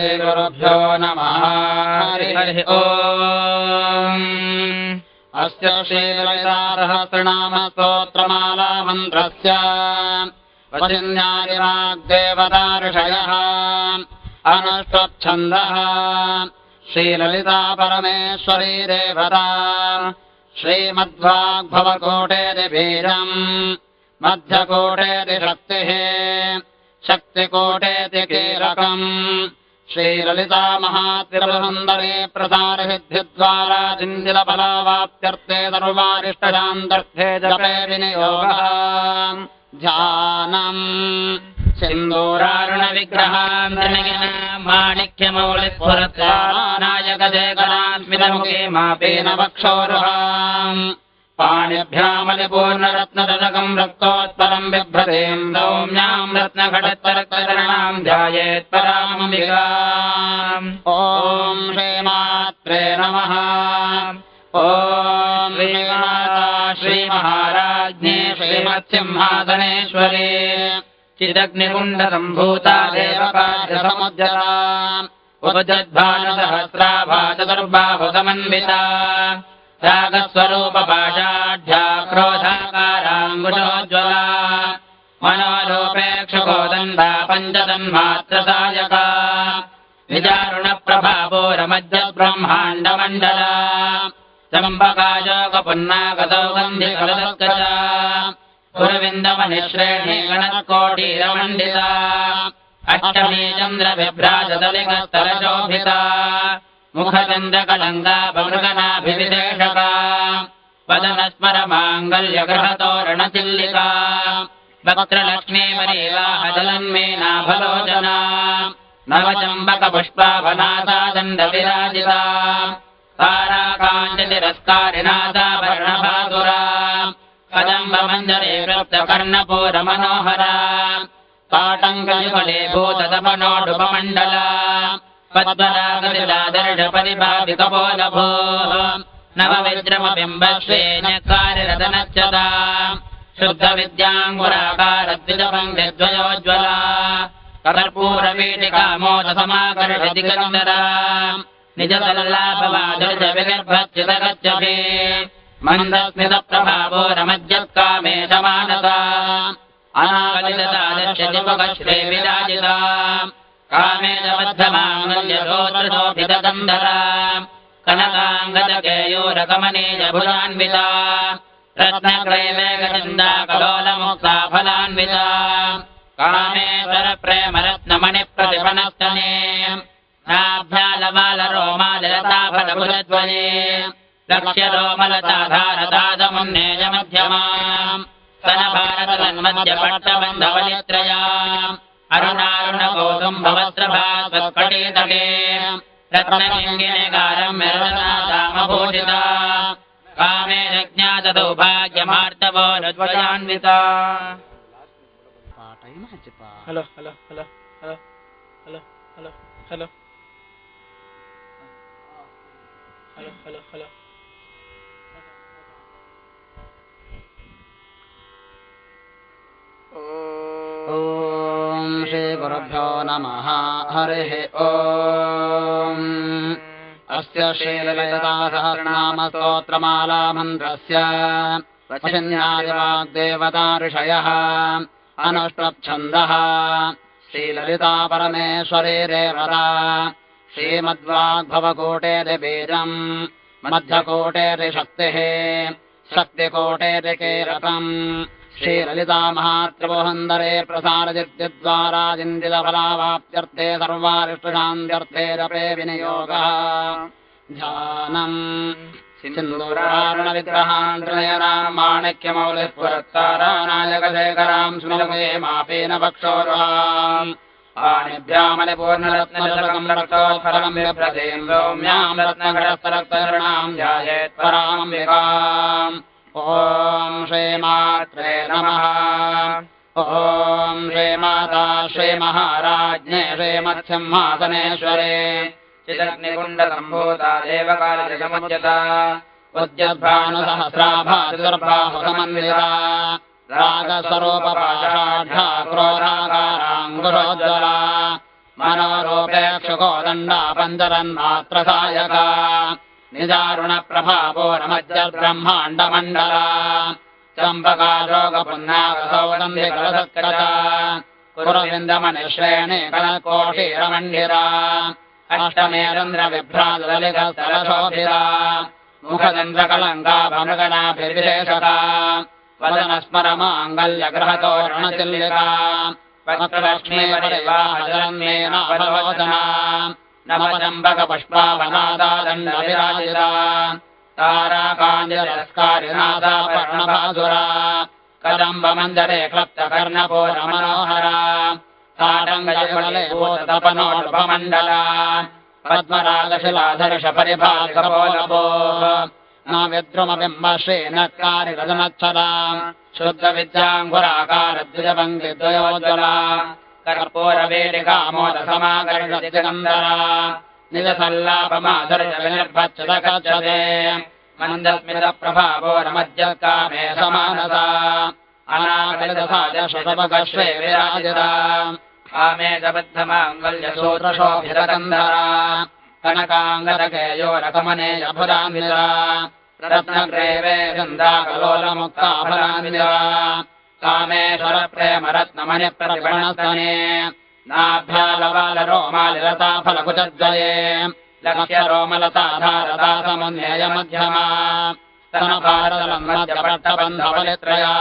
श्रीगुरुभ्यो नमः हरिः ओम् अस्य श्रीललितासहस्रनामस्तोत्रमाला मन्त्रस्य वचिन्यादिवाग्देवता ऋषयः अनुष्टुप्छन्दः श्रीललिता परमेश्वरी देवता श्रीमद्वाग्भवकोटेतिबीजम् मध्यकोटेतिशक्तिः शक्तिकोटेति कीलकम् श्रीललिता महात्रिपुरसुन्दरी प्रसारसिद्धिद्वारा चिन्तितफलावाप्त्यर्थे सर्वारिष्टशान्तर्थे जपे विनियोगः ध्यानम् सिन्दूरारुणविग्रहान् माणिक्यमौलिस्फुरत्नायकशेखरान्वितमुखे मापेन वक्षोरुहाम् पाणिभ्यामलिपूर्णरत्नदशकम् रक्तोत्पलम् बिभ्रतीम् सौम्याम् रत्नघटत्तरक्तचरणाम् ध्यायेत्परामम्बिकाम् ॐ श्रीमात्रे नमः ॐ श्रीमाता श्रीमहाराज्ञे श्रीमत्सिंहासनेश्वरी चिदग्निकुण्डसम्भूता देवकार्यसमुद्यता उपजद्भानुसहस्राभा चतुर्बाहुसमन्विता रागस्वरूपपाषाढ्या क्रोधाकाराङ्गुशोज्ज्वला मनोरूपेक्षुकोदण्डा पञ्चतन्मात्रसायका विदारुणप्रभापूरमज्जब्रह्माण्डमण्डला चम्पकाशोकपुन्नाकसौगन्धिकलसत्कचा पुरविन्दमनिश्रेणी गणकोटीरमण्डिता अष्टमी चन्द्रविभ्राजतलिकस्तरशोभिता मुखचन्द्रकलङ्गापमृगनाभिविशेषका वदनस्मरमाङ्गल्यग्रहतोरणचिल्लिका वक्त्रलक्ष्मीमरीवाहजलन्मीनाभलोचना नवचम्बकपुष्पाभनासादण्डविराजिता ताराकाञ्चतिरस्कारिनादाभरणभासुरा कदम्बमञ्जरे कृप्तकर्णपूरमनोहरा ताटङ्कयुगले पद्मरागविलादर्शपरिभाविकपोलभोः नवविद्रमबिम्बश्रेण्यकारिरतनच्चता शुद्धविद्याङ्गुराकारद्विजपङ्क्तिद्वयोज्ज्वला कर्पूरवीटिकामोदसमाकर्षदिगन्धरा निजसल्लाभवादर्शविगर्भच्युतगच्छभे मन्दस्मितप्रभावोरमज्जत्कामेशमानसा अनागलिततादर्शदिवगश्रेविराजिता कामेजबद्धमाङ्गल्यशोत्रशोभितगन्धरा कनकाङ्गजकेयूरकमनीयभुजान्विता रत्नक्रैवेगचन्दा कलोलमुक्ताफलान्विता कामेश्वरप्रेमरत्नमणिप्रतिपनस्तने नाभ्यालबालरोमाललताफलभुजध्वजे लक्ष्यरोमलताधारतादमुन्नेजमध्यमा स्तनभारतन्मध्यपट्टबन्धवलित्रया अरुणारुणगौतुम्भवस्त्रभास्वत्कटीतटे रत्नलिङ्गिनिकारम् मेरुलतामभूषिता कामे यज्ञातदौभाग्यमार्तवो रज्वजान्विता hello hello hello hello hello hello hello hello hello hello ॐ श्रीगुरुभ्यो नमः हरिः ॐ अस्य श्रीललितासहस्रनामस्तोत्रमाला मन्त्रस्य वचिन्यादिवाग्देवता ऋषयः अनुष्टुप्छन्दः श्रीललिता परमेश्वरी देवता श्रीमद्वाग्भवकोटेतिबीजम् मध्यकोटेतिशक्तिः शक्तिकोटेति कीलकम् श्रीललिता महात्रिपुरसुन्दरी प्रसारसिद्धिद्वारा चिन्तितफलावाप्त्यर्थे सर्वारिष्टशान्त्यर्थे जपे विनियोगः ध्यानम् सिन्दूरारुणविग्रहान् त्रिनयनाम् माणिक्यमौलिस्फुरत्तारानायकशेखराम् स्मितमुखे मापेन वक्षोरुहाम् पाणिभ्यामलिपूर्णरत्नदशकम् रक्तोत्फलम् बिभ्रतीम् सौम्याम् रत्नघटस्थरक्तचरणाम् ध्यायेत्परामम्बिकाम् ॐ श्रीमात्रे नमः ॐ श्रीमाता श्रीमहाराज्ञे श्रीमत्सिंहासनेश्वरे चिदग्निकुण्डसम्भूता देवकार्यसमुद्यता उद्यद्भानुसहस्राभा चतुर्बाहुसमन्विता रागस्वरूपपाषाढ्या क्रोधाकाराङ्गुशोज्ज्वला मनोरूपेक्षुकोदण्डा पञ्चरन्मात्रसायका निजारुणप्रभापोरमज्जब्रह्माण्डमण्डला चम्पकाशोकपुन्नाकसौगन्धिकलसत्कचा कुरुविन्दमनिश्रेणी कनकोटीरमण्डिरा अष्टमेरन्द्रविभ्राजलिकस्थलशोभिरा मुखदन्द्रकलङ्काभमृगणाभिर्विशेषका वदनस्मरमाङ्गल्यग्रहतोरणचिल्लिका वक्रलक्ष्मीपरिवाहजलन्मेनाभलोचना नवचम्पकपुष्पावनादादण्डविराजिता ताराकाञ्जलस्कारिनादापर्णभासुरा कदम्बमञ्जरे क्लप्तकर्णपूरमनोहरा ताटङ्गयुगले भूततपनोर्भमण्डला पद्मरागशिलाधर्षपरिभागपोलभो न विद्रुमबिम्बश्रीनत्कारिरजनच्छला शुद्धविद्याङ्कुराकारद्विजपङ्क्तिद्वयोज्ज्वला कर्पूरवेदिकामोदसमाकर्षदिगन्धरा निजसल्लापमाधुर्यविनिर्भच्छदकच्छते मन्दस्मितप्रभावोरमज्जकामे समानता अनाकलितसाजशुषभगश्वे विराजिता कामे च बद्धमाङ्गल्यसूत्रशोभितगन्धरा कनकाङ्गदकेयोरकमनेयफलान्विता रत्नग्रेवे गन्धाकलोलमुक्ताफलान्विता कामेश्वरप्रेमरत्नमणिप्रतिपणस्तने नाभ्यालवालरोमालिलताफलकुचद्वये लक्ष्यरोमलताधारदासमुन्नेयमध्यमा स्तनभारतलन्मध्यपट्टबन्धवलित्रया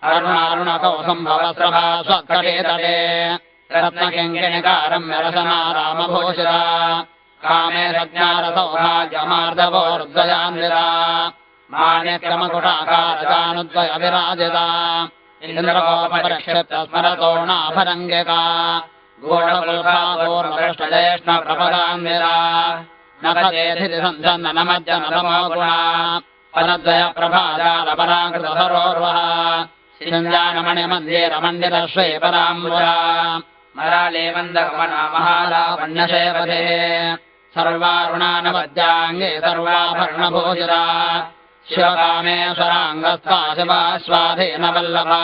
अरुणारुणकौसुम्भवस्रभा स्वत्कटेतटे रत्नकिङ्किणिकारं व्यरसना रामभूषिता कामे सज्ञारसौभाग्यमार्दवोर्द्वयान्विता माण्यक्रमकुटाकारजानुद्वयविराजिता इन्द्रगोपरिक्षिप्तस्मरतोणाभरङ्गिका गूढकुल्भागोर्मपृष्ठज्येष्ठप्रपदान्विता नखदेधिसञ्चन्दनमज्जनतमोगुणा पदद्वयप्रभाजालपराकृतसरोर्वः सिञ्जानमणिमन्दिरमण्डिरश्रीपदाम्बुरा मराले मन्दगमना महालावण्यशेवते सर्वारुणानवद्याङ्गे सर्वाभरणभूषिता शिवकामेश्वराङ्गस्था शिवास्वाधीनवल्लभा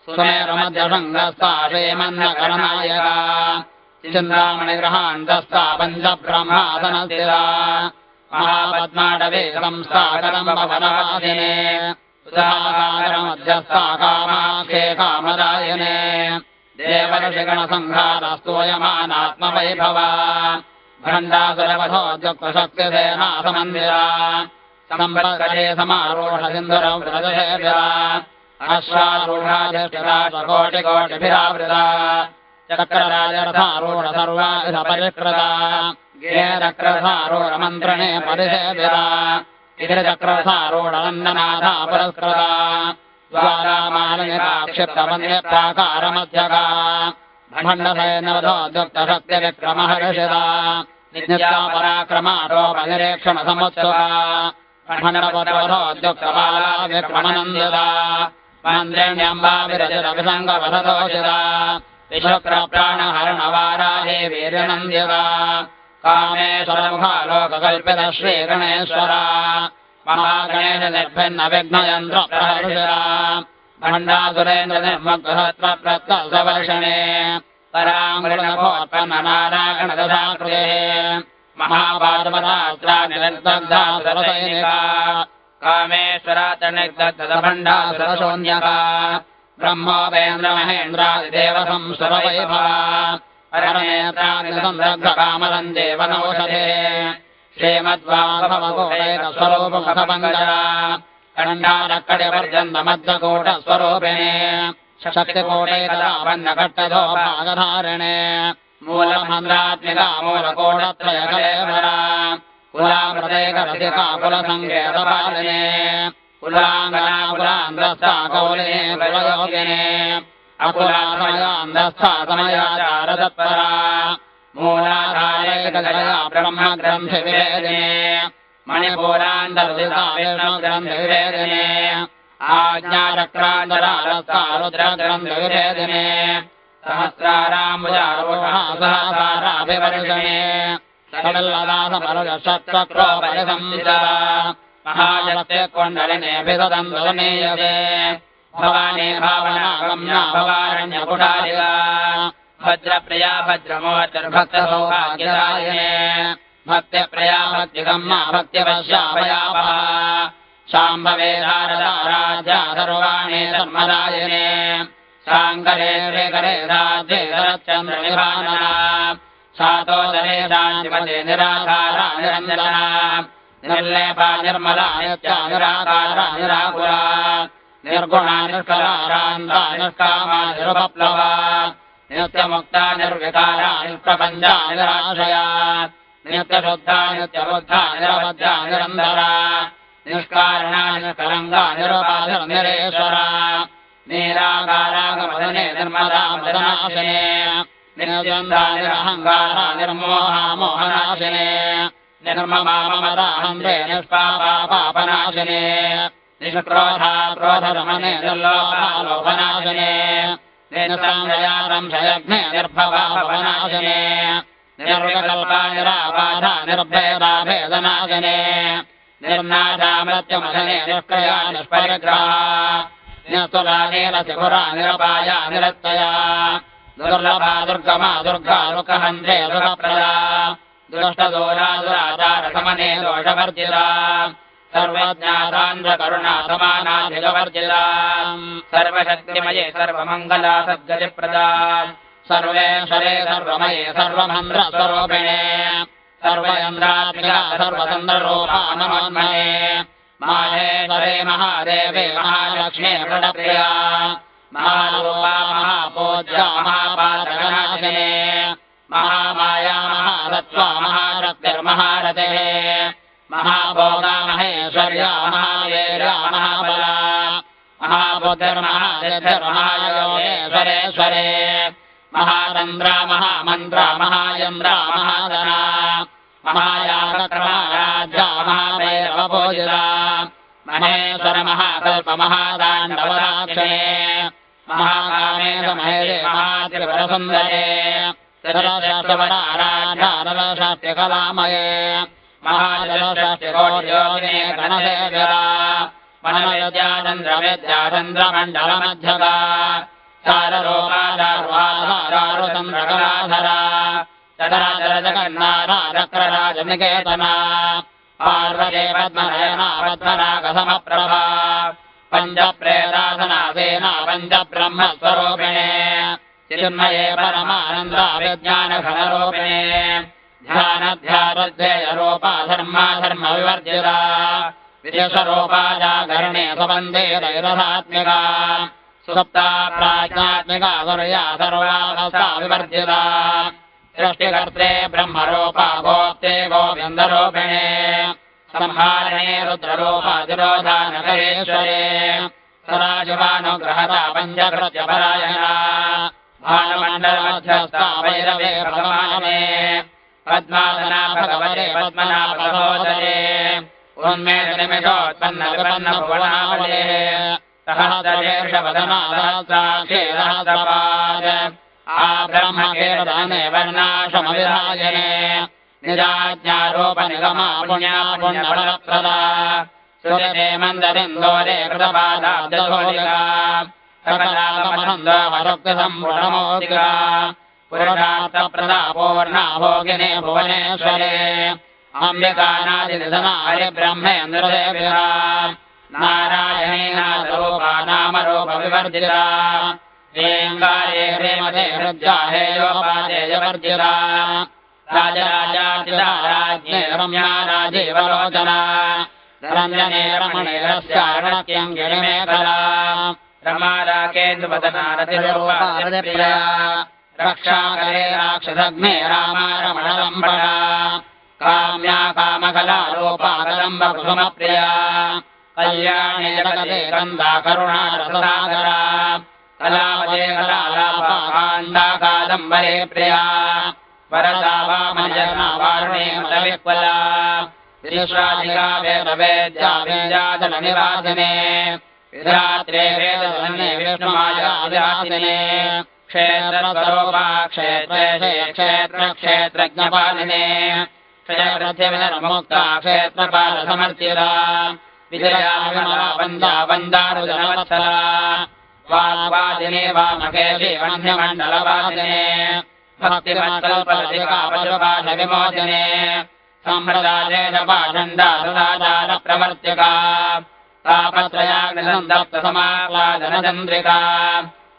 सुमेरुमध्यशृङ्गस्था श्रीमन्नगणनायका चिन्तामणिग्रहान्तस्था पञ्चब्रह्मासनस्थिता महापद्माटवे संस्था कदम्बवनवासिने सुधासागरमध्यस्था कामाक्षे कामदायिने देवर्षिगणसंहारस्तूयमानात्मवैभवा भण्डासुरवधोद्युक्तशक्तिसेनासमन्दिरा सम्पत्करे समारोढसिन्धुरव्रजशेभिरा अश्वारूढाधिष्ठिराशकोटिकोटिभिरावृता चक्रराजरथारूढ सर्वायुधपरिष्कृता गेरक्ररथारूढमन्त्रणे परिसेविरा इन्द्रचक्ररथारूढनन्दनाथा पुरस्कृता ज्वालामालिनिकाक्षिप्तमन्यप्राकारमध्यका भण्डसैन्यवधोद्युक्तशक्तिविक्रमहर्षिता नित्यापराक्रमाटोपनिरीक्षणसमुत्सुका भण्डपुत्रवधोद्युक्तबाला विक्रमनन्दिता मन्त्रिण्यम्बाविरचितविसङ्गवधदोषिता विशुक्रप्राणहरणवाराहे वीर्यनन्दिता कामेश्वरमुखालोककल्पित श्रीगणेश्वरा महागणेशनिर्भिन्नविघ्नयन्त्रप्रहर्षिता भण्डासुरेन्द्रनिर्मग्रहत्वप्रत्यसवर्षणे पराङ्गुलिनभोत्पन्ननारायणदशाकृते महापार्वतास्त्रानिर्दग्धा सुरसैनिका कामेश्वरातनिर्दग्धभण्डासुरशून्यका ब्रह्मोपेन्द्रमहेन्द्रादिदेवसंसुरवैभवा परनेत्राग्निसंदग्धकामदन्देवनौषधे श्रीमद्वाभवगोपैकस्वरूपमुखपङ्कजा कण्डारक्कटिपर्यन्तमध्यकूटस्वरूपिणे शक्तिकोटैकदापन्नकट्टधो भागधारिणे मूलमन्त्रात्मिका मूलकोटत्रयकलेवरा कुलामृतैकरसिका कुलसङ्केतपालिने कुलाङ्गना कुलान्धस्था कौलिने कुलयोगिने अकुलासमयान्धस्था समयाचारतत्परा मूलाधारैकजया ब्रह्मग्रन्थिविवेदिने मणिपूरान्तर्दिता विष्णुग्रन्थिविवेदिने आज्ञाचक्रान्तरालस्था रुद्रग्रन्थिविवेदिने सहस्राराम्बुजारूढा सहसाराभिवर्षणे सकलदासमरुजशत्चक्रोपरिसंविदा महाशक्तिकुण्डलिनेऽभिसदन्तनीयते भवानी भावनागम्या भवारण्यकुटारिका भद्रप्रिया भद्रमोचर्भक्तसौभाग्यदायिने भक्त्यप्रिया भक्तिगम्मा भक्तिवश्यापयापः शाम्भवे शारदा राज्या सर्वाणि धर्मदायिने शाङ्करे श्रीकरे राज्ये शरच्चन्द्रनिभानना सातोदरे शान्तिमते निराधारा निरञ्जना निर्लेपा निर्मला नित्या निराकारा निराकुला निर्गुणा निष्कला शान्ता निष्कामा निरुपप्लवा नित्यमुक्ता निर्विकारा निष्प्रपञ्चा निराशया नित्यशुद्धा नित्यबुद्धा निरबद्धा निरन्तरा निष्कारणा निष्कलङ्गा निरुपाधिर्निरेश्वरा निराकारागमदने निर्मदा मदनाशिने निर्द्वन्द्वा निरहङ्कारा निर्मोहा मोहनाशिने निर्ममा ममदाहन्त्रे निष्पापा पापनाशिने निष्क्रोधा क्रोधरमणे निर्लोभा लोभनाशिने निर्संशया संशयज्ञे निर्भवा भवनाशिने निर्विकल्पा निराबाधा निर्भेदा भेदनाशिने निर्नाशा मृत्युमशने निष्क्रिया निष्परिग्रहा निस्तुला नीलत्रिपुरा निरपाया निरत्तया दुर्लभा दुर्गमा दुर्गा दुःखहन्त्रे सुखप्रदा दुष्टदूरा दुराचारसमने दोषवर्जिता सर्वज्ञा सान्द्रकरुणा समानाधिकवर्जिता सर्वशक्तिमये सर्वमङ्गला सद्गतिप्रदा सर्वेश्वरे सर्वमये सर्वमन्द्रस्वरूपिणे सर्वयन्द्रात्मिका सर्वतन्द्ररूपा नमोन्महे माहेश्वरे महादेवे महालक्ष्मी प्रणप्रिया महारूपा महापूज्या महापातकनाशिने महामाया महासत्त्वा महाशक्तिर्महारतेः महाभोगा महेश्वर्या महावीर्या महाबला महाबुद्धिर्महासिद्धिर्महायोगेश्वरेश्वरे महातन्द्रा महामन्त्रा महायन्द्रा महाधना महायागक्रमाराज्या महाभैरवपूजिता महेश्वर महाकल्प महादाण्डवराक्षणे महाकामेश महेशे महात्रिपुरसुन्दरे सरषष्टिवराराध्यानलषष्टिकलामये महाजलषष्टिकोटियोगिने गणसेविरा मनविद्याचन्द्रविद्याचन्द्रमण्डलमध्यगा चाररूपादारुचन्द्रकलाधरा चराचरजगन्नाथा चक्रराजनिकेतना पार्वती पद्मनयना पद्मनागसमप्रभा पञ्चप्रेतासनासेना पञ्चब्रह्मस्वरूपिणे चिन्मये परमानन्दा विज्ञानघनरूपिणे ध्यानध्यानध्येयरूपा धर्मा धर्मविवर्जिता विशेषरूपा जागरणे सबन्धे दैरसात्मिका सुप्ता प्राज्ञात्मिका सर्या सर्वावस्था विवर्जिता सृष्टिकर्त्रे ब्रह्मरूपा गोप्ते गोविन्दरूपिणे संहारणे रुद्ररूपातिरोधानकरेश्वरे सराजिवानुग्रहता पञ्चकृत्यपरायणा भानुमण्डलमध्यस्था भैरवे भगवाने पद्मासना भगवते पद्मनाभसोदरे उन्मेषनिमिषोत्पन्नविपन्नभुवनावले सहस्रशीर्षवदना सहस्राक्षी सहस्रपाद आब्रह्मकीर्तने वर्णाश्रमविधायने निजाज्ञारूपनिगमा पुण्या पुण्यफलप्रदा सुरते मन्दरिन्दोरे कृतपादाब्जधूलिका सकलागमनन्दोपरुक्तसम्पूर्णमोदिका पुरुषार्थप्रदा पूर्णा भोगिने भुवनेश्वरे अम्बिकानादिनिधना हरिब्रह्मेन्द्रदेव्या नारायणी नादरूपा नामरूपविवर्जिता श्रीङ्गारे श्रीमते हृद्या हेयोपादेयवर्जिता राजराजातिता राज्ञे रम्या राजीवलोचना रञ्जने रमणेरस्यारणक्यङ्गिरिमेखला रमाराकेन्दुवदना रतिरूपा रक्षाकरे राक्षसग्ने रामारमणलम्बना काम्या कामकला रूपा कदम्बकुसुमप्रिया कल्याणे जगते कन्दा करुणा रससागरा कलावते कलालापा काण्डा कादम्बरे प्रिया वरदा वामजना वारुणे मदविक्वला विश्वाधिका वेदवेद्या विद्याधननिवासिने विधात्रे वेदधने विष्णुमाया विरासिने क्षेत्रस्वरूपा क्षेत्रे क्षेत्रक्षेत्रज्ञपालिने क्षयपृथिविर्मुक्ता क्षेत्रपालसमर्चिता विजया विमला वन्दा वन्दारुजनवत्सला वाग्वादिने वामकेशे वह्निमण्डलवादिने भक्तिमत्कल्पलतिकापशुपाशविमोचने सम्प्रदायेशपाषण्डारुराचारप्रवर्त्यका तापत्रयाग्निसन्दप्तसमाह्लादनचन्द्रिका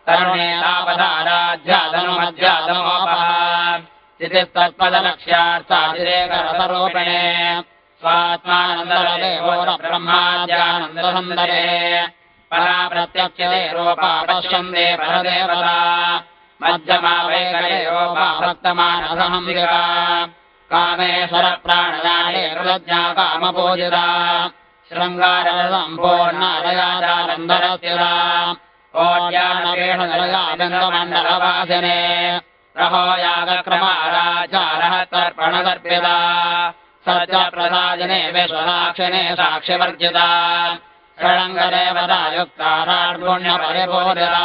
तरुणे तापसाराध्यादनुमध्यादनोपः स्थितिस्तत्पदलक्ष्यार्थातिरेकरसरूपिणे स्वात्मानन्दरदेवोरब्रह्माद्यानन्दसुन्दरे परा प्रत्यक्षते रूपा पश्यन्ते परदेवता मध्यमा वैकले रूपा भक्तमानसहंसिका कामेश्वरप्राणदाने कृतज्ञा कामपूजिता शृङ्गारसम्पूर्णालयादानन्दरस्थिता ओड्यानवेषनिलया बिन्दुमण्डलवासिने रहो यागक्रमाराचारः तर्पणदर्पिता सत्यप्रसादिने विश्वसाक्षिणे साक्षिवर्जिता षडङ्गदेवतायुक्ता राड्गुण्यपरिपूरिता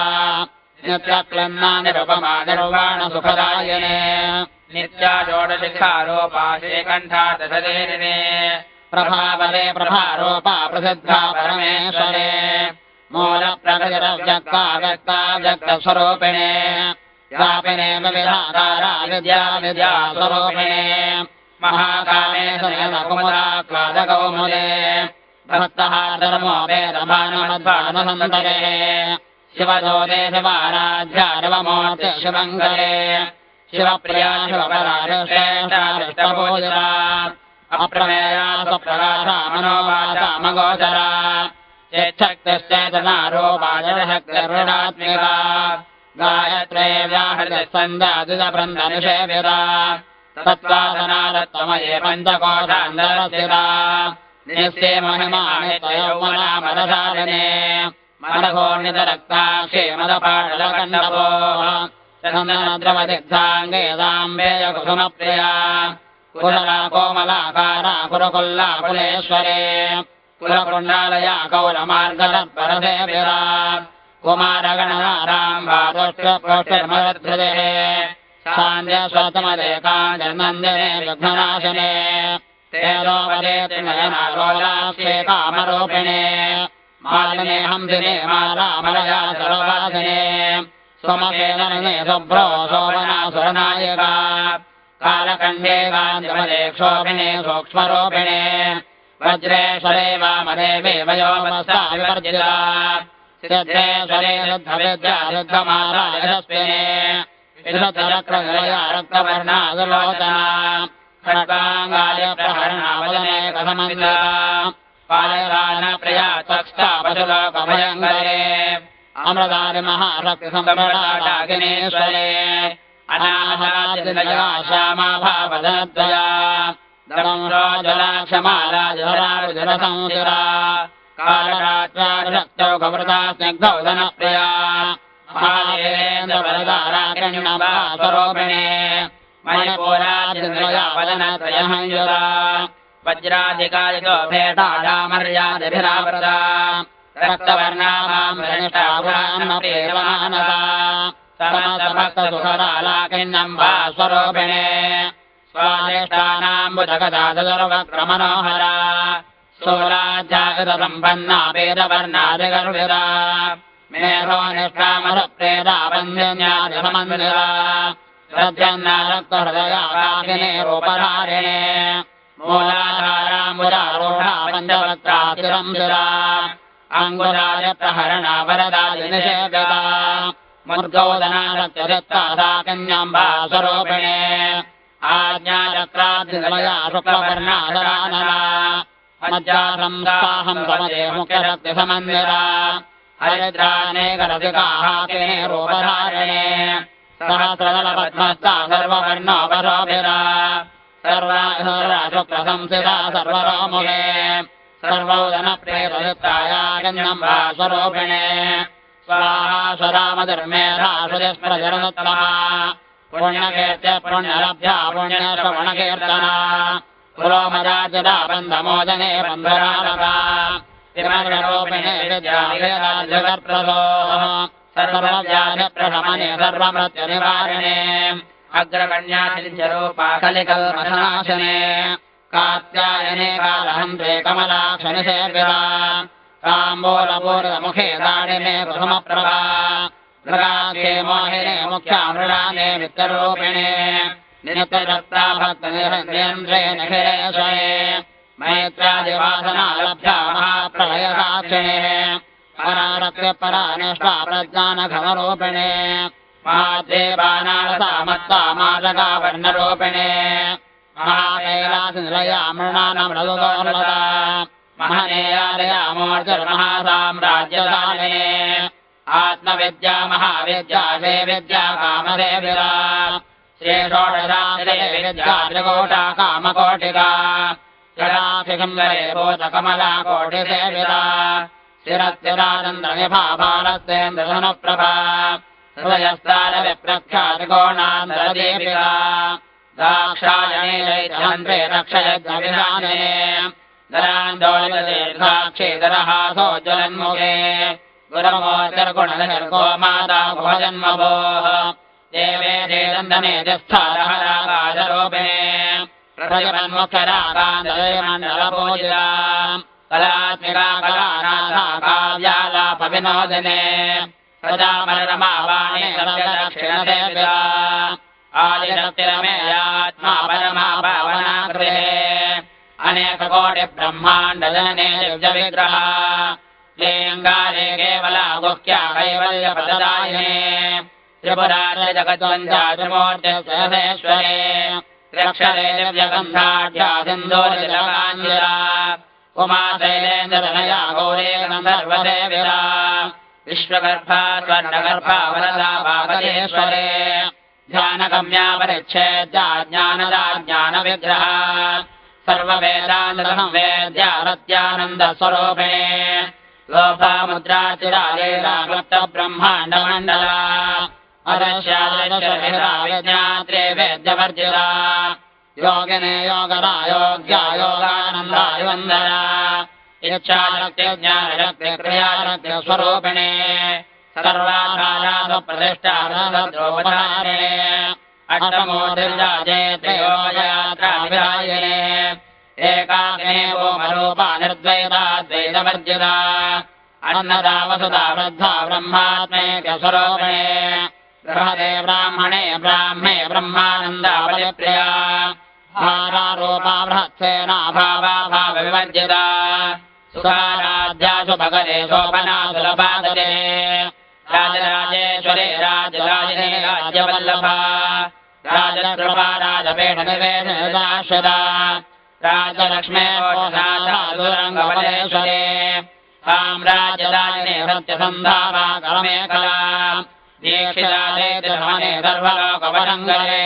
नित्यक्लन्ना निरुपमा निर्वाणसुखदायिने नित्या षोडशिखारूपा श्रीकण्ठा दशदेरिणे प्रभावले प्रभारूपा प्रसिद्धा परमेश्वरे मूलप्रकृतिरव्यक्ता व्यक्ता व्यक्तस्वरूपिणे व्यापिने विविधाकारा विद्या विद्यास्वरूपिणे महाकामे सनेनकुमुदाक्लादकौमुदे भक्तः धर्मो वेदमानमध्वानसन्दरे शिवदोदे शिवाराध्यारवमूर्ति शिवङ्करे शिवप्रिया शिवपराश्रेष्ठारिष्टपूजिता अप्रमेया स्वप्रकाशा मनोवाचामगोचरा चेच्छक्तिश्चेतनारूपाजशक्तिर्विडात्मिका गायत्रे व्याहृतिस्सन्दादितबृन्दनिषेविता तत्त्वासनादत्तमये पञ्चकोशान्तरस्थिता नित्ये महिमानित्ययौवनामरसारिणे मदघोर्नितरक्ताक्षे मदपाटलकण्डपोः चन्दनद्रवदिग्धाङ्गेदाम्बेयकुसुमप्रिया कुशला कोमलाकारा कुरुकुल्लाकुलेश्वरे कुलकुण्डालया कौलमार्गतत्परसेविरा कुमारगणनाराम्बा तुष्टपुष्टिर्मदधृतेः सान्ध्यस्वतमदेकाञ्जनन्दिने विघ्ननाशने तेजोपदेति नयनालोलास्ये कामरूपिणे मालिने हंसिने मालामलया सर्ववासिने स्वमकेलने शुभ्रो शोभनासुरनायिका कालकण्डे काञ्चमदेक्षोभिने सूक्ष्मरूपिणे वज्रेश्वरे वामदेवे वयोमस्ता विवर्जिता सिद्धेश्वरे सिद्धविद्या सिद्धमारायस्विने विशुद्धरक्रनिलया रक्तवर्णादुलोचना खड्गाङ्गाय प्रहरणावदने कथमन्दिता पालयराजनप्रिया तक्षा पशुलोकभयङ्करे अमृतारि महाशक्तिसम्प्रदाडाकिनेश्वरे अनाहरादिलया श्यामाभावदनद्वया दंशोजलाक्षमालाजहरारुजलसंशिरा कालरात्रादिशक्तौ कवृता स्निग्धौ धनप्रिया महादेवेन्द्रवरदाराकिण्यम्बास्वरूपिणे मणिपूरादिलया वदनत्रयहंयुरा वज्राधिकारिको भेटाडामर्यादिभिरावृता रक्तवर्णाभाम्रनिष्ठापुरान्नप्रियमानता समस्तभक्तसुखरालाकिण्यम्बास्वरूपिणे स्वादिष्टानाम्बुजगदादर्वक्रमनोहरा स्थूलाध्यायुतसम्पन्ना वेदवर्णादिगर्भिरा मेधो निष्ठामसप्रेदा वन्द्यन्यादिसमन्दिरा रज्जन्ना रक्तहृदया काकिने रूपधारिणे मूलाधाराम्बुजारूढा पञ्चवक्त्रातिरंशिरा अङ्गुरायप्रहरणा वरदादिनिषेविता मुद्गोदना रक्तचित्ता सा कन्याम्बास्वरूपिणे आज्ञाचक्रादिनिलया शुक्लवर्णादरानना मज्जासंस्थाहं समदे मुख्यशक्तिसमन्दिरा हरिद्रानेकरसिकाहाकिने रूपधारिणे सहस्रदलपद्मस्था सर्ववर्णोपशोभिरा सर्वाधरा शुक्लसंस्थिता सर्वरोमुखे सर्वौदनप्रेतयुक्ताया कन्यम्बास्वरूपिणे स्वाहा स्वरामधर्मेधा सुजस्प्रजरनुत्तमा पुण्यकीर्त्य पुण्यलभ्या पुण्यश्रवणकीर्तना पुरोमदाचिता बन्धमोचने बन्धरालका विमर्षरूपिणे विद्यावेदाजगत्प्रदोः सर्वव्याधिप्रशमने सर्वमृत्युनिवारिणे अग्रकन्यासिञ्चरूपा कलिकल्मषनाशने कात्यायने कालहन्त्रे कमलाक्षनिषेविता ताम्बूलपूर्वमुखे दाडिमे कुसुमप्रभा मृगाक्षे मोहिने मुख्यामृणाने नित्यरूपिणे नित्यदत्ता भक्तनिरञ्जेन्द्रे निखिलेश्वरे मैत्रादिवासना लब्धा महाप्रलयसाक्षिणे परारक्ष्य परानिष्ठा प्रज्ञानघमरूपिणे महादेवानालसा मत्ता मादकावर्णरूपिणे महाकैलासनिलया मृणानमृदुदोर्लता महनेयालया मूर्तिर्महासाम्राज्यशालिने आत्मविद्या महाविद्या वे विद्या कामदेविरा श्रीषोडशाक्षरे विद्या त्रिकोटा कामकोटिका जडाभिगम्बरे भूतकमला कोटिसेविरा स्थिरस्थिरानन्दविभा भारस्तेन्द्रधनुप्रभा हृदयस्तारविप्रख्यातिकोणान्तरदीपिका दाक्षायणे चैत्यमन्त्रे रक्षयज्ञविधाने दरान्दोलितदीर्घाक्षीधरहासोज्ज्वलन्मुखे गुरमोर्तिर्गुणनिर्गो माता भुवजन्मभोः देवे देदन्दने दिस्थारहरागाजरूपिणे प्रजमन्मुख्यरागान्दमण्डलपूजिता कलात्मिका कलानाथा काव्यालापविनोदिने सदामरमावाणे दक्षिणदेव्या आदिशक्तिरमेयात्मा परमा पावनाकृते अनेककोटिब्रह्माण्डजनने दिव्यविग्रहा लिङ्गारे केवला गुह्या कैवल्यप्रदायिने त्रिपुरारे जगद्वन्द्यात्रिमूर्तिर्सहसेश्वरे त्र्यक्षरे दिव्यगन्धाढ्या सिन्दूरतिलकाञ्जला उमाशैलेन्द्रतनया गौरी गन्धर्वदेविरा विश्वगर्भा स्वर्णगर्भा वरदा वागलेश्वरे ध्यानगम्या परिच्छेद्या ज्ञानदा ज्ञानविग्रहा सर्ववेदान्तसंवेद्या रत्यानन्दस्वरूपिणे लोपामुद्राचिरालीलाक्लप्तब्रह्माण्डमण्डला अदस्यादृश्यविहरा विज्ञात्रे वेद्यवर्जिता योगिने योगरा योग्या योगानन्दा वन्दना इच्छाशक्तिज्ञानशक्तिक्रियाशक्तिस्वरूपिणे सर्वाधारासुप्रतिष्ठाद्रोपधारिणे अष्टमूर्तिर्याजेत्रयोजयात्राभिधायिने एकाग्ने भूमरूपा निर्द्वैताद्वैतवर्जिता अन्नदा वसुधा वृद्धा ब्रह्मात्मैक्यस्वरूपिणे बृहदे ब्राह्मणे ब्राह्मे ब्रह्मानन्दावलिप्रिया भारारूपा बृहत्सेना भावा भावविवर्जिता सुखाराध्या सुभगरे शोभना सुलभादरे राजराजेश्वरे राजराजिने राज्यवल्लभा राजकृपा राजपीठनिवेशदा राजलक्ष्मे कोशाधुरङ्गवलेश्वरे साम्राज्यराजिने सत्यसन्धावा कलमेकला दीक्षितादेशमने सर्वलोकवरङ्गले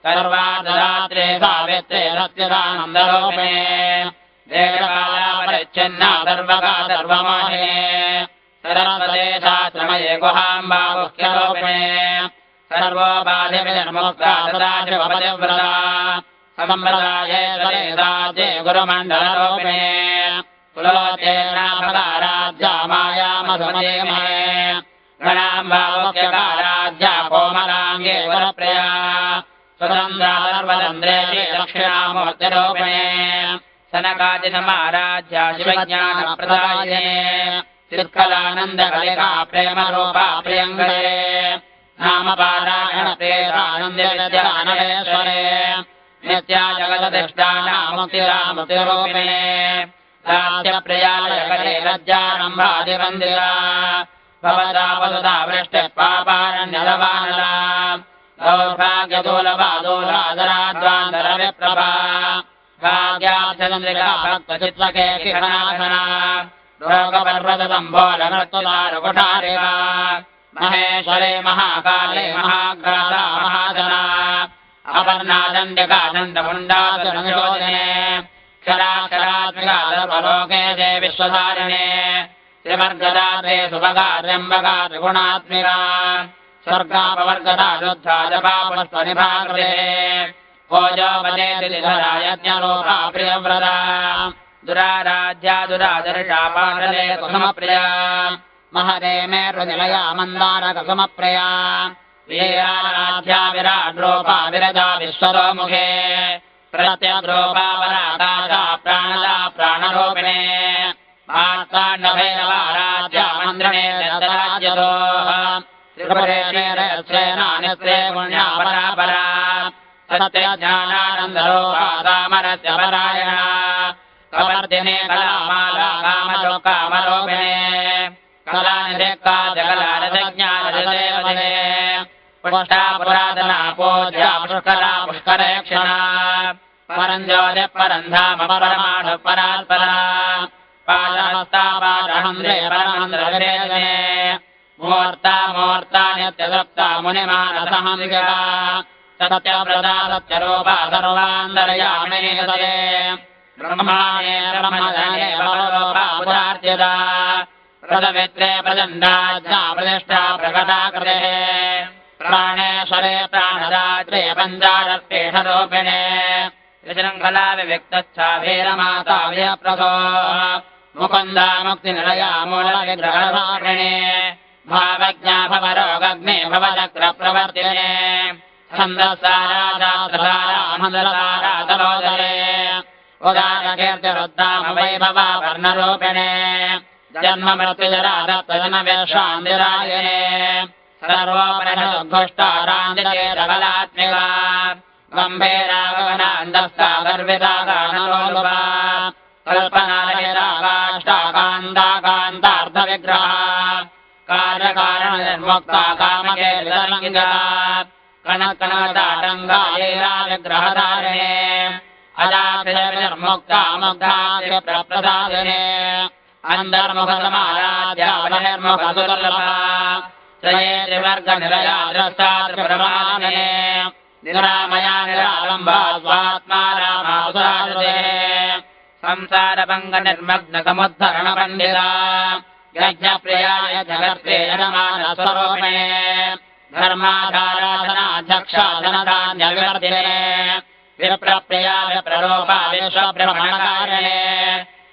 सर्वार्धरात्रे सावित्रे सत्यदानन्दरूपिणे देशकाला परिच्छिन्ना सर्वगा सर्वमोहिने सरस्वते शास्त्रमये गुहाम्बा मुख्यरूपिणे सर्वोपाधिविनिर्मुक्ता सदाशिवपतिव्रता सम्प्रदायेश्वरे राज्ये गुरुमण्डलरूपिणे कुलोचेनाभगाराध्या मायामसुमयेमहे गणाम्बा मुख्यकाराध्या कोमलाङ्गे वरप्रिया स्वतन्त्रा सर्वतन्त्रेषु दक्षिणामूर्तिरूपिणे सनकादिसमाराध्या शिवज्ञानप्रदायिने चित्कलानन्दकलिका प्रेमरूपा प्रियङ्गले नामपारायणतेरानन्दिविद्यानलेश्वरे नित्या जगदधिष्ठानामुक्तिरामुक्तिरूपिणे दास्यप्रियालयकले लज्जारम्भादिवन्दिरा भवता वसुधा वृष्टिपापारण्यलवानला दौर्भाग्यदूलवादूलादराद्वान्दरविप्रभा भाग्याचन्द्रिका भक्तचित्वके किरणासना रोगपर्वतसम्भोलनर्तुदारुकुठारिका महेश्वरे महाकाले महाघ्राता महाधना अपर्णादण्डिका दण्डमुण्डासुरनिरोधिने क्षराक्षरात्मिका सर्वलोके ते विश्वधारिणे त्रिवर्गदा ते सुभगा त्र्यम्बका त्रिगुणात्मिका स्वर्गापवर्गदा शुद्धा जपापस्वनिभाकृते भोजोपदे दिधरा यज्ञरूपा प्रियव्रता दुराराध्या दुरादर्शा पाठले कुसुमप्रिया महदे मेरुनिलया मन्दारकुसुमप्रिया वीराराध्या विराड्रूपा विरजा विश्वरोमुखे प्रत्यग्रूपा वराकाशा प्राणदा प्राणरूपिणे मार्ताण्डभैरवाराध्या मन्त्रिणे दत्तराज्यतोः त्रिपुरेश्वरेनानिस्त्रे पुण्यापरापरा सत्यज्ञानानन्दरूपा कामरस्य परायणा कवर्दिने कलामाला कामरूपिणे कलानिधे काजकलारसज्ञानरसेवदे पुष्टा पुरातना पूज्या पुष्करा पुष्करेक्षणा परञ्ज्योति परन्धाम परमाणु परात्परा पादहस्ता पादहन्द्रे परमहन्द्रविरेजने मूर्ता मूर्ता नित्यसप्ता मुनिमानसहंसिका सत्यव्रता सत्यरूपा सर्वान्तर्यामिनी सदे ब्रह्माणे ब्रह्मजने बहुरूपा पुरार्चिता प्रदमित्रे प्रचण्डाज्ञा प्रतिष्ठा प्रकटा कृते प्राणेश्वरे प्राणदात्रे पञ्चाशत्पेषरूपिणे त्रिशृङ्खला विविक्तच्छाभीरमाता व्यप्रसो मुकुन्दा मुक्तिनिलया मूलविग्रहधारिणे भावज्ञा भवरोगग्ने भवचक्रप्रवर्तिने छन्दसाराजातसारामन्दसारातलोदरे उदारकीर्तिरुद्धामवैभवा वर्णरूपिणे जन्ममृत्युजरादत्तजनवेशान्तिरायणे सर्वोपनिषदुद्घुष्टारान्तिरे रगलात्मिका गम्भीरागगनान्दस्ता गर्विता गानलोलुपा कल्पनारहिताकाष्टाकान्ताकान्तार्थविग्रहा कार्यकारणनिर्मुक्ता कामकेलितलिङ्गिता कणकणताटङ्गालीला विग्रहधारिणे अजाक्षरनिर्मुक्ता मुग्धादिप्रप्रसादिने अन्तर्मुखसमाराध्या बहिर्मुखसुदुर्लभा त्रये त्रिवर्गनिलया द्रष्टा त्रिपुरमानिने निरामया निरालम्बा स्वात्मा रामासुरादे संसारभङ्गनिर्मग्नसमुद्धरणपण्डिता यज्ञप्रियाय जगत्ते यजमानस्वरूपिणे धर्माधाराधनाध्यक्षाधनधान्यविवर्धिने विप्रप्रिया विप्ररूपा विश्वब्रह्मणकारिणे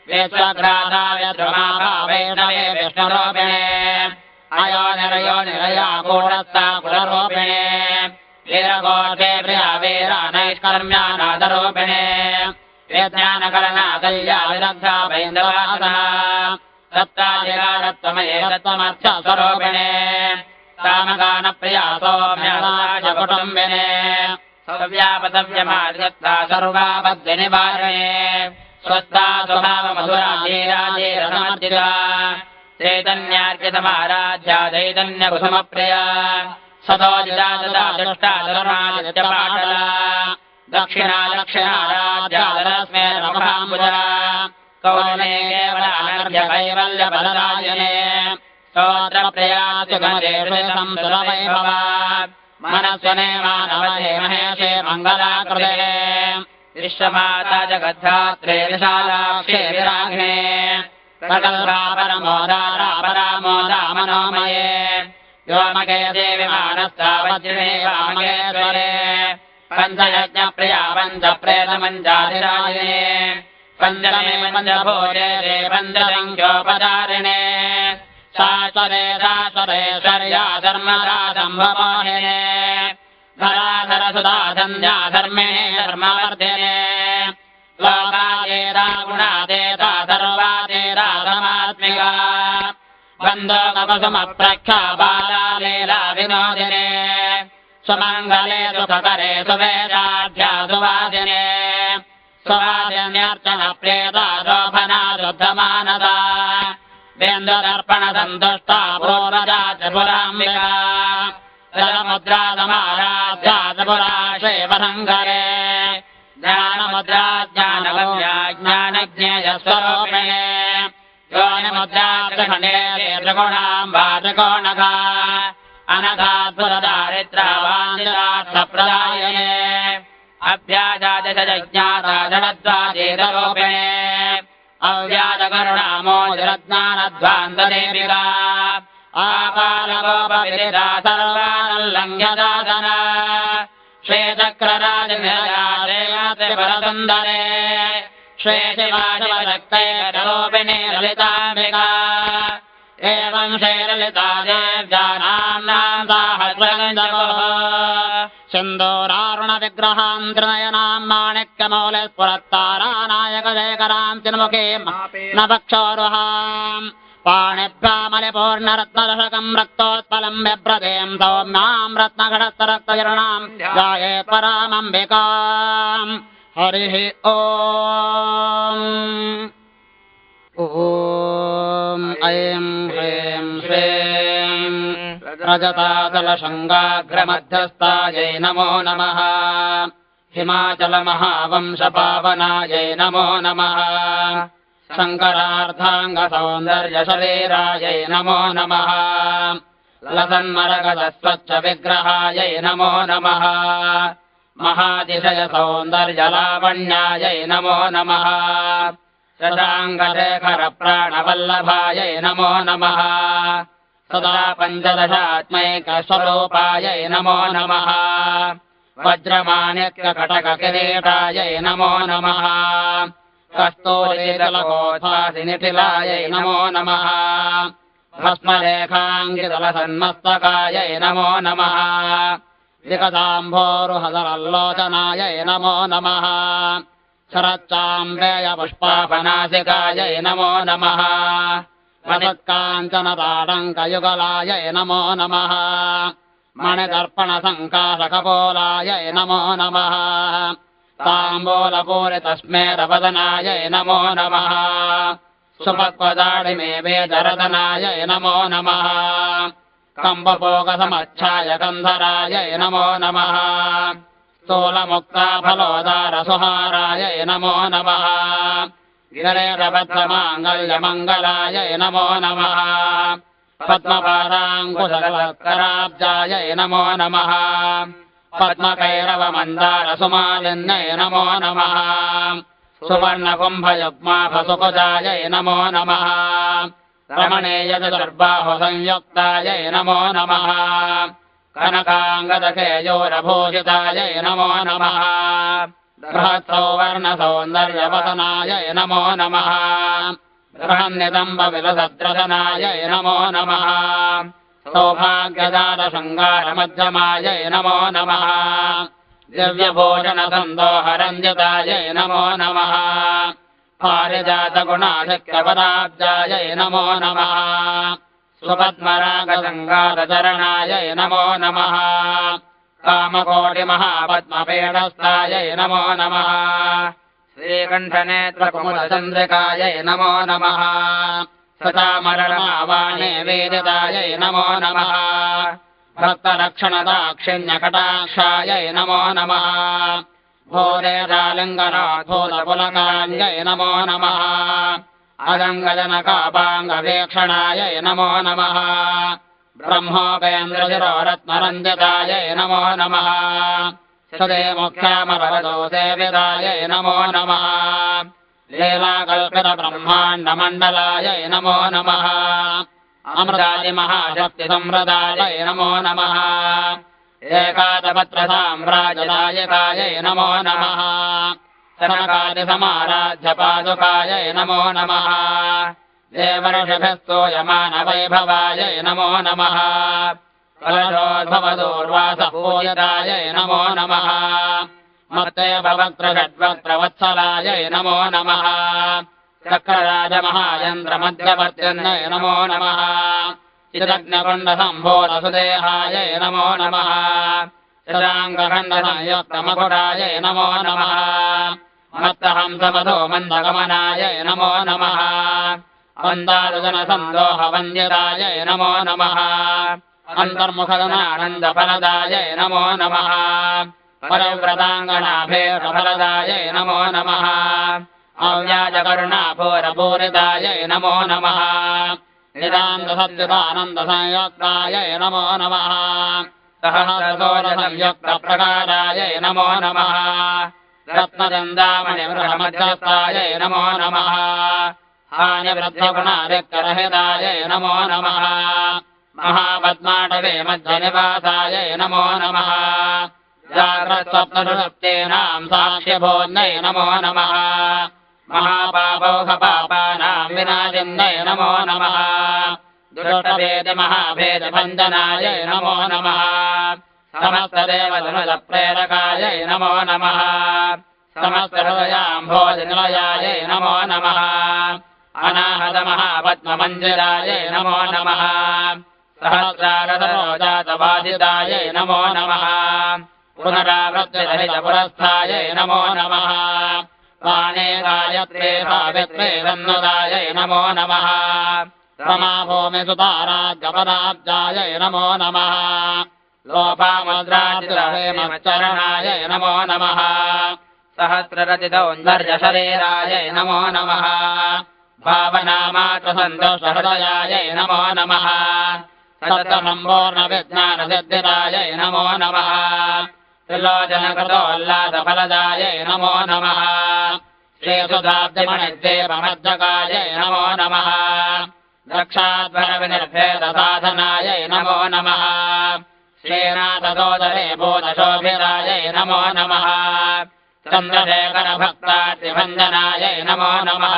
विश्वग्राधाय ध्रुमाभावैष्णवे विष्णुरूपिणे अयोनिरयोनिरया गूढस्था कुलरूपिणे वीरघोषे प्रिया वीरानैष्कर्म्यानादरूपिणे विज्ञानकलना कल्या विदग्धा वैन्दवासना सत्ताधिकारत्वमये तत्त्वमर्थस्वरूपिणे कामगानप्रिया सौम्यकुटुम्बिने सव्यापतव्यमार्गत्वा सर्वापद्विनिवारिणे स्वस्था स्वभावमधुरा धीराधीरसमर्जिता चैतन्यार्पितमाराध्या चैतन्यकुसुमप्रिया सदोजिता तदा दृष्टा धर्मादित्यपाटला दक्षिणा दक्षिणाराध्या धरस्मे रमभाम्बुजा कौलने केवलानर्घ्य कैवल्यबलरायने स्तोत्रप्रियासुगणदेशे संसुरवैभवा मनस्वने मानवधे महेशे मङ्गलाकृते विश्वमाता जगद्धात्रे विशालाक्षे विरागिणे प्रकल्पा परमोदारा परामोदा मनोमये व्योमके देविमानस्था वज्रिणे वामकेश्वरे पञ्चयज्ञप्रिया पञ्चप्रेतमञ्जाधिरायिणे पञ्चमे पञ्चभोजे पञ्चसङ्ख्योपचारिणे शाश्वतेश्वर्या धर्मदा सम्भवाहिने धराधरसुधा सन्ध्या धर्मिणे धर्मवर्धिने लोकादेता गुणादेता सर्वादेता समात्मिका बन्धोककुसुमप्रख्या बाला लीला विनोदिने सुमङ्गले सुखकरे सुवेदाढ्या सुवादिने स्वादिन्यर्चनप्रेता शोभना शुद्धमानदा वेन्ददर्पणसन्तुष्टा पूर्वजा त्रिपुराम्बिका जलमुद्रा समाराध्या त्रिपुरा शेवसङ्करे ज्ञानमुद्रा ज्ञानगम्या ज्ञानज्ञेयस्वरूपिणे योनिमुद्रा त्रिखण्डे त्रिगुणाम्बा त्रिकोणगा अनघात्पुरदारिद्रावाञ्छार्थप्रदायिने अभ्याजादशज्ञाता जडद्वाजेतरूपिणे अव्याजकरुणामोजरज्ञानध्वान्तदेविका आपालगोपविदिता सर्वानल्लङ्घ्यदासना श्वेतक्रराजनिलया श्रेयात्रिपुरसुन्दरे श्वेशिवाशिवशक्तैकरूपिणे ललिताम्बिका एवं श्रीललिता देव्या नाम्नां साहस्रगञ्जगोः सिन्दूरारुणविग्रहाम् त्रिनयनाम् माणिक्यमौलिस्फुरत्तारानायकशेखराम् चिन्मुखीम् न पक्षोरुहाम् पाणिभ्यामलिपूर्णरत्नदशकम् रक्तोत्पलम् बिभ्रतीम् सौम्याम् रत्नघटस्थरक्तचरणाम् ध्याये परामम्बिकाम् हरिः ॐ ऐं ह्रीं श्रीं रजताचलशृङ्गाग्रमध्यस्थायै नमो नमः हिमाचलमहावंशपावनायै नमो नमः शङ्करार्धाङ्गसौन्दर्यशरीरायै नमो नमः लसन्मरगदस्वच्छविग्रहायै नमो नमः महातिशयसौन्दर्यलावण्यायै नमो नमः शशाङ्गशेखरप्राणवल्लभायै नमो नमः सदा पञ्चदशात्मैकस्वरूपायै नमो नमः वज्रमाणिक्यकटककिरीटायै नमो नमः कस्तूरीतलकोद्भासिनिटिलायै नमो नमः भस्मरेखाङ्गितलसन्मस्तकायै नमो नमः विकटाम्भोरुहदरल्लोचनायै नमो नमः शरच्चाम्बेयपुष्पापनासिकायै नमो नमः वसत्काञ्चनताडङ्कयुगलायै नमो नमः मणिदर्पणसङ्काशकपोलायै नमो नमः ताम्बूलपूरितस्मेरवदनायै नमो नमः सुपक्वदाडिमे वेदरदनायै नमो नमः कम्बपोकसमच्छाय गन्धरायै नमो नमः स्थूलमुक्ताफलोदारसुहारायै नमो नमः गिरेरबद्धमाङ्गल्यमङ्गलायै नमो नमः पद्मपादाङ्कुशकराब्जायै नमो नमः पद्मकैरवमन्दारसुमालिन्यै नमो नमः सुवर्णकुम्भयुग्माभसुकुजायै नमो नमः रमणीयचतुर्बाहुसंयुक्तायै नमो नमः कनकाङ्गदकेयोरभूषितायै नमो नमः बृहत्सौवर्णसौन्दर्यवदनायै नमो नमः बृहन्निदम्बविलसद्रशनायै नमो नमः सौभाग्यजातशृङ्गारमध्यमायै नमो नमः दिव्यभोजनसन्दोहरञ्जितायै नमो नमः पारिजातगुणाधिक्यपदाब्जायै नमो नमः सुपद्मरागसङ्गातचरणायै नमो नमः कामकोटिमहापद्मपीठस्थायै नमो नमः श्रीकण्ठनेत्रकुमुदचन्द्रिकायै नमो नमः सतामरणमावाणे वेदितायै नमो नमः भक्तरक्षणदाक्षिण्यकटाक्षायै नमो नमः भूरेरालिङ्गनाथोदपुलकाङ्गै नमो नमः अदङ्गजनकापाङ्गवेक्षणायै नमो नमः ब्रह्मोपेन्द्रशिरोरत्नरञ्जितायै नमो नमः सदे मुख्यामरवदो सेवितायै नमो नमः लीलाकल्पितब्रह्माण्डमण्डलायै नमो नमः अमृतादिमहाशक्तिसम्प्रदायै नमो नमः एकादपत्रसाम्राजदायकायै नमो नमः सनकादिसमाराध्यपादुकायै नमो नमः देवर्षिभिस्तूयमानवैभवायै नमो नमः कलशोद्भवदूर्वासपूयतायै नमो नमः मत्तेभवक्त्रषड्वक्त्रवत्सलायै नमो नमः चक्रराजमहायन्द्रमध्यवर्तिन्यै नमो नमः चिदग्नकुण्डसम्भोरसुदेहायै नमो नमः शशाङ्गखण्डसंयुक्तमकुटायै नमो नमः मत्तहंसमधो मन्दगमनायै नमो नमः अन्दारुजनसन्दोहवन्द्यतायै नमो नमः अन्तर्मुखदनानन्दफलदायै नमो नमः परिव्रताङ्गनाभेदफलदायै नमो नमः अव्याजकरुणापूरपूरितायै नमो नमः निदान्तसद्युतानन्दसंयुक्तायै नमो नमः सहस्रदोषसंयुक्तप्रकारायै नमो नमः रत्नचन्दामणिमृगमध्यस्थायै नमो नमः हानिवृद्धगुणादिक्यरहितायै नमो नमः महापद्माटवे मध्यनिवासायै नमो नमः जाग्रत्स्वप्नसुषुप्तीनाम् साक्ष्यभोन्यै नमो नमः महापापौखपापानाम् विनाशिन्यै नमो नमः दुष्टभेदमहाभेदभञ्जनायै नमो नमः समस्तदेवतनुजप्रेरकायै नमो नमः समस्तहृदयाम्भोजनिलयायै नमो नमः अनाहतमहापद्ममञ्जिरायै नमो नमः सहस्रारतरोजातवादितायै नमो नमः पुनरावृत्तिरहितपुरस्थायै नमो नमः वाणे गायत्रे सावित्रे तन्नुदायै नमो नमः रमाभूमिसुताराज्यपदाब्जायै नमो नमः लोपामुद्रादितरेमच्चरणायै नमो नमः सहस्ररचितौन्दर्यशरीरायै नमो नमः भावनामात्रसन्तोषहृदयायै नमो नमः सततसम्पूर्णविज्ञानसिद्धिरायै नमो नमः त्रिलोचनकृतोल्लासफलदायै नमो नमः श्रीसुधाब्धिमणिद्वीपमध्यकायै नमो नमः दक्षाध्वरविनिर्भेदसाधनायै नमो नमः श्रीनाथसोदरे भूतशोभिरायै नमो नमः चन्द्रशेखरभक्ताद्रिभञ्जनायै नमो नमः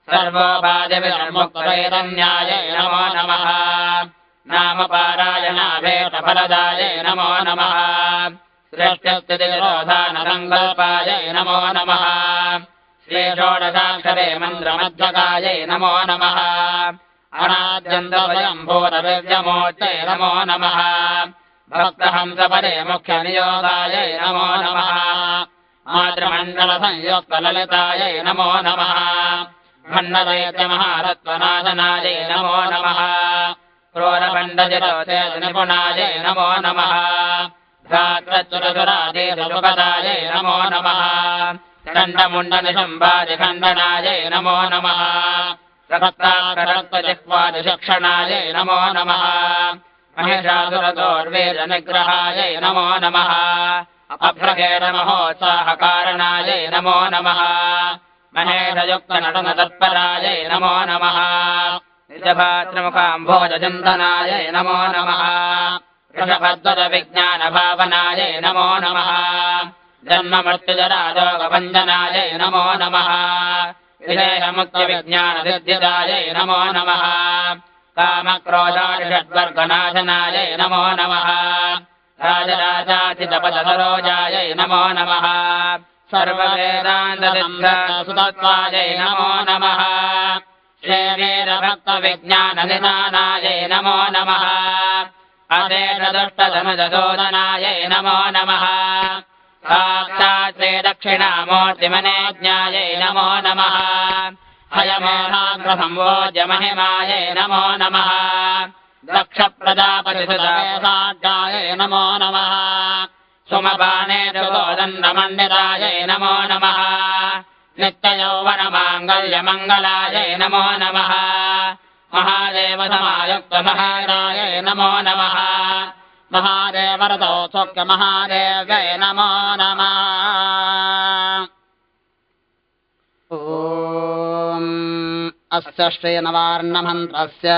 सर्वोपाधिविर्मुक्तैरन्यायै नमो नमः नामपारायणाभेदफलदायै नमो नमः सृष्टिस्थितिनिरोधानसङ्कल्पायै नमो नमः श्रीषोडशाक्षरे मन्त्रमध्यकायै नमो नमः अनाद्यन्तस्वयम्भूतदिव्यमूर्त्यै नमो नमः भक्तहंसपदे मुख्यनियोगायै नमो नमः मातृमण्डलसंयुक्तललितायै नमो नमः खण्डदैत्यमहारत्वनाशनायै नमो नमः क्रोरखण्डजिरोचेतनिपुणायै नमो नमः भ्रातृच्युतसुराधीशसुखदायै नमो नमः खण्डमुण्डनिशम्बादिखण्डनायै नमो नमः रक्ताकरक्तजिह्वादिशिक्षणायै नमो नमः महिषासुरदोर्वेदनिग्रहायै नमो नमः अभ्रगेरमहोत्साहकारणायै नमो नमः महेशयुक्तनटनतत्परायै नमो नमः निजभातृमुखाम्भोजचिन्तनायै नमो नमः वृषभध्वजविज्ञानभावनायै नमो नमः जन्ममृत्युजराजोगभञ्जनायै नमो नमः विदेहमुक्तविज्ञानसिद्धिदायै नमो नमः कामक्रोधादिषड्वर्गनाशनायै नमो नमः राजराजातितपदसरोजायै नमो नमः सर्ववेदान्तसिद्धसुतत्वायै नमो नमः श्रीवीरभक्तविज्ञाननिदानायै नमो नमः अशेषदुष्टधनुजशोधनायै नमो नमः साक्षात् श्रीदक्षिणामूर्तिमनेज्ञायै नमो नमः हयमेधाग्रसंवोज्यमहिमायै नमो नमः दक्षप्रजापतिसुतवेशाढ्यायै नमो नमः सुमपानेतुदोदण्डमण्डितायै नमो नमः नित्ययौवनमाङ्गल्यमङ्गलायै नमो नमः महादेवसमायुक्तमहारायै नमो नमः महादेवरतो सौख्यमहादेव्यै नमो नमः ॐ अस्य श्रीनवार्णमन्त्रस्य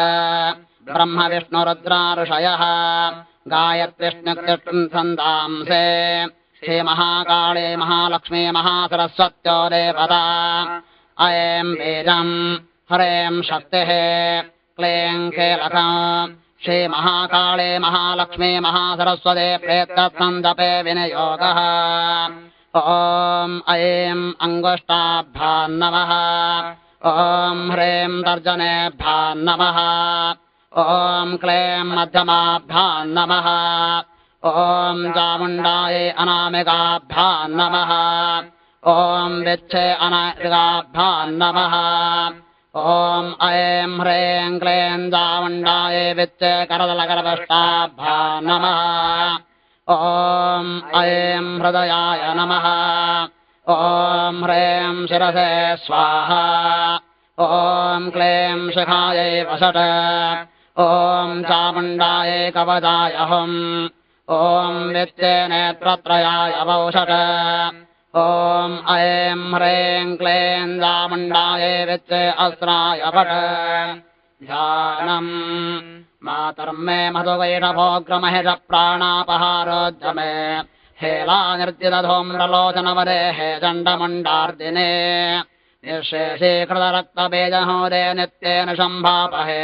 ब्रह्मविष्णुरुद्राऋषयः गायत्रिष्णुतिष्ठन्दांसे श्रीमहाकाळे महालक्ष्मी महासरस्वत्यो देवता ऐं बीजम् ह्रीं शक्तिः क्लीं कीलकम् श्रीमहाकाळे महालक्ष्मी महासरस्वती प्रेत्तत्सन्दपे विनियोगः ॐ ऐं अङ्गुष्ठाभ्यां नमः ॐ ह्रीं तर्जनेभ्यां नमः ॐ क्लीं मध्यमाभ्यां नमः ॐ चामुण्डायै अनामिकाभ्यां नमः ॐ विच्छे अनामिकाभ्यां नमः ॐ ऐं ह्रीं क्लीं चामुण्डायै विच्छे करदलकरपष्टाभ्यां नमः ॐ ऐं हृदयाय नमः ॐ ह्रीं शिरसे स्वाहा ॐ क्लीं शिखायै वसट ॐ चामुण्डायै कवचाय हुम् ॐ वित्ते नेत्रत्रयाय वौषट ॐ ऐं ह्रीं क्लीं चामुण्डायै वित्ते अस्त्राय पट ध्यानम् मातर्मे मधुवैषभोग्रमहिष प्राणापहारोद्यमे हेलानिर्जितधूम्रलोचनवरे हे चण्डमुण्डार्दिने निर्शेषीकृतरक्तबीजहोदे नित्येन शम्भापहे